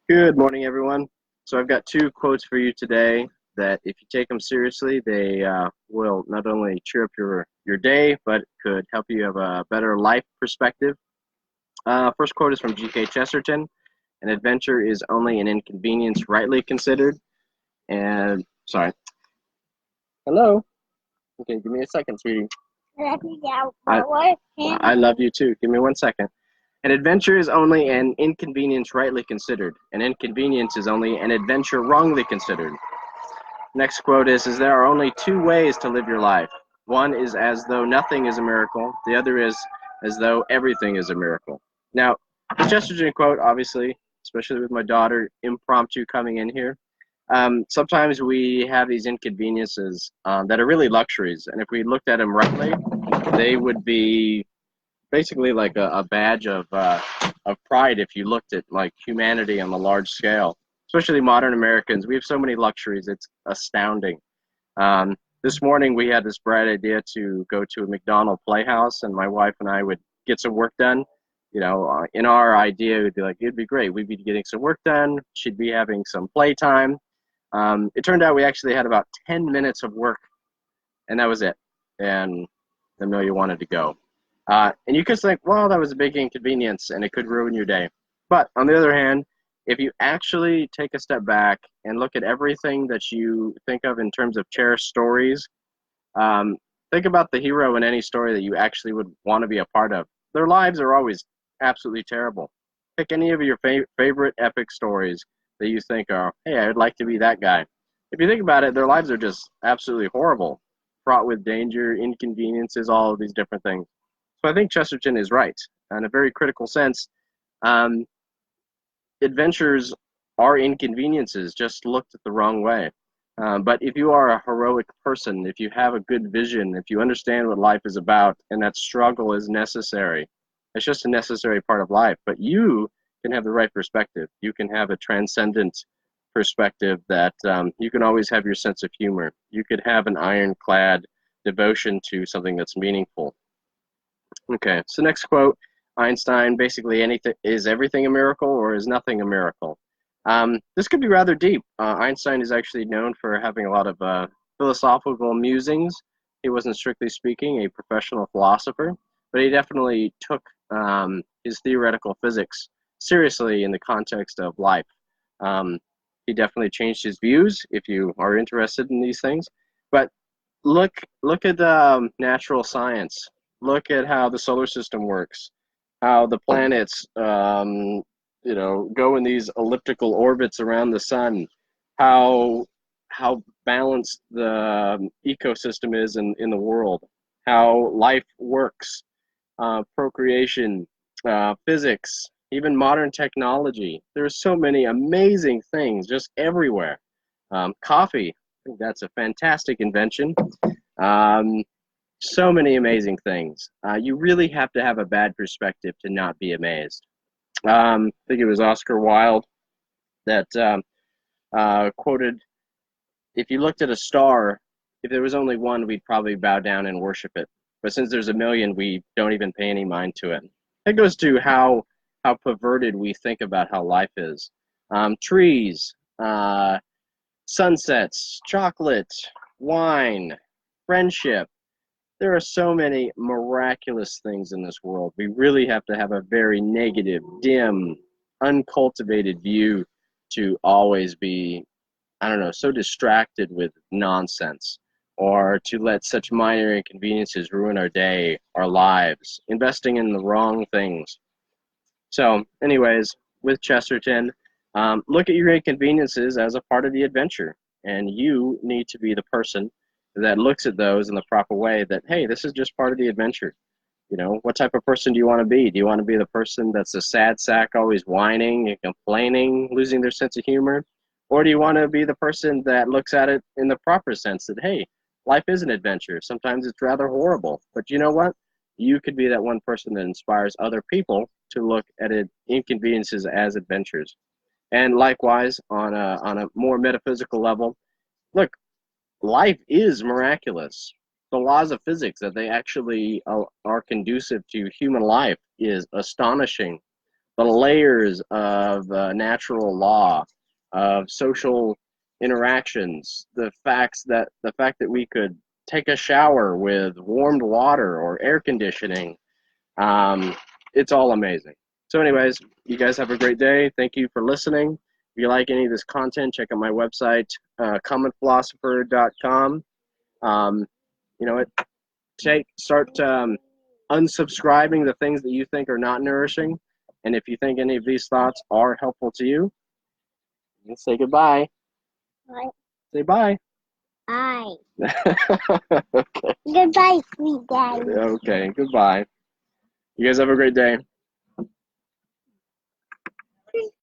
Good morning, everyone. So I've got two quotes for you today that if you take them seriously, they will not only cheer up your day, but could help you have a better life perspective. First quote is from G.K. Chesterton. An adventure is only an inconvenience rightly considered. And, sorry. Hello. Okay, give me a second, sweetie. I love you too. Give me 1 second. An adventure is only an inconvenience rightly considered. An inconvenience is only an adventure wrongly considered. Next quote is there are only two ways to live your life. One is as though nothing is a miracle. The other is as though everything is a miracle. Now, the Chesterton quote, obviously, especially with my daughter impromptu coming in here, sometimes we have these inconveniences that are really luxuries. And if we looked at them rightly, they would be basically like a badge of pride if you looked at like humanity on the large scale. Especially modern Americans, we have so many luxuries. It's astounding. This morning we had this bright idea to go to a McDonald Playhouse, and my wife and I would get some work done. You know, in our idea, it would be like it'd be great. We'd be getting some work done. She'd be having some playtime. It turned out we actually had about 10 minutes of work, and that was it. And Amelia wanted to go. And you could think, well, that was a big inconvenience, and it could ruin your day. But on the other hand, if you actually take a step back and look at everything that you think of in terms of cherished stories, think about the hero in any story that you actually would want to be a part of. Their lives are always absolutely terrible. Pick any of your favorite epic stories that you think are, hey, I would like to be that guy. If you think about it, their lives are just absolutely horrible, fraught with danger, inconveniences, all of these different things. So I think Chesterton is right. In a very critical sense, adventures are inconveniences, just looked at the wrong way. But if you are a heroic person, if you have a good vision, if you understand what life is about, and that struggle is necessary, it's just a necessary part of life. But you can have the right perspective. You can have a transcendent perspective that you can always have your sense of humor. You could have an ironclad devotion to something that's meaningful. Okay, so next quote, Einstein, basically anything, is everything a miracle or is nothing a miracle? This could be rather deep. Einstein is actually known for having a lot of philosophical musings. He wasn't strictly speaking a professional philosopher, but he definitely took his theoretical physics seriously in the context of life. He definitely changed his views if you are interested in these things. But look at natural science. Look at how the solar system works, how the planets, go in these elliptical orbits around the sun, how balanced the ecosystem is in the world, how life works, procreation, physics, even modern technology. There are so many amazing things just everywhere. Coffee, I think that's a fantastic invention. So many amazing things. You really have to have a bad perspective to not be amazed. I think it was Oscar Wilde that quoted, if you looked at a star, if there was only one, we'd probably bow down and worship it. But since there's a million, we don't even pay any mind to it. It goes to how perverted we think about how life is. Trees, sunsets, chocolate, wine, friendship. There are so many miraculous things in this world. We really have to have a very negative, dim, uncultivated view to always be, I don't know, so distracted with nonsense, or to let such minor inconveniences ruin our day, our lives, investing in the wrong things. So anyways, with Chesterton, look at your inconveniences as a part of the adventure, and you need to be the person that looks at those in the proper way, that, hey, this is just part of the adventure. You know, what type of person do you want to be? Do you want to be the person that's a sad sack, always whining and complaining, losing their sense of humor? Or do you want to be the person that looks at it in the proper sense, that, hey, life is an adventure. Sometimes it's rather horrible. But you know what? You could be that one person that inspires other people to look at inconveniences as adventures. And likewise, on a more metaphysical level, look, life is miraculous. The laws of physics, that they actually are conducive to human life, is astonishing. the layers of natural law, of social interactions, the fact that we could take a shower with warmed water or air conditioning. It's all amazing. So anyways, you guys have a great day. Thank you for listening. If you like any of this content, check out my website, commonphilosopher.com. You know what? Start unsubscribing the things that you think are not nourishing. And if you think any of these thoughts are helpful to you, you can say goodbye. Bye. Say bye. Bye. Okay. Goodbye, sweet daddy. Okay, goodbye. You guys have a great day.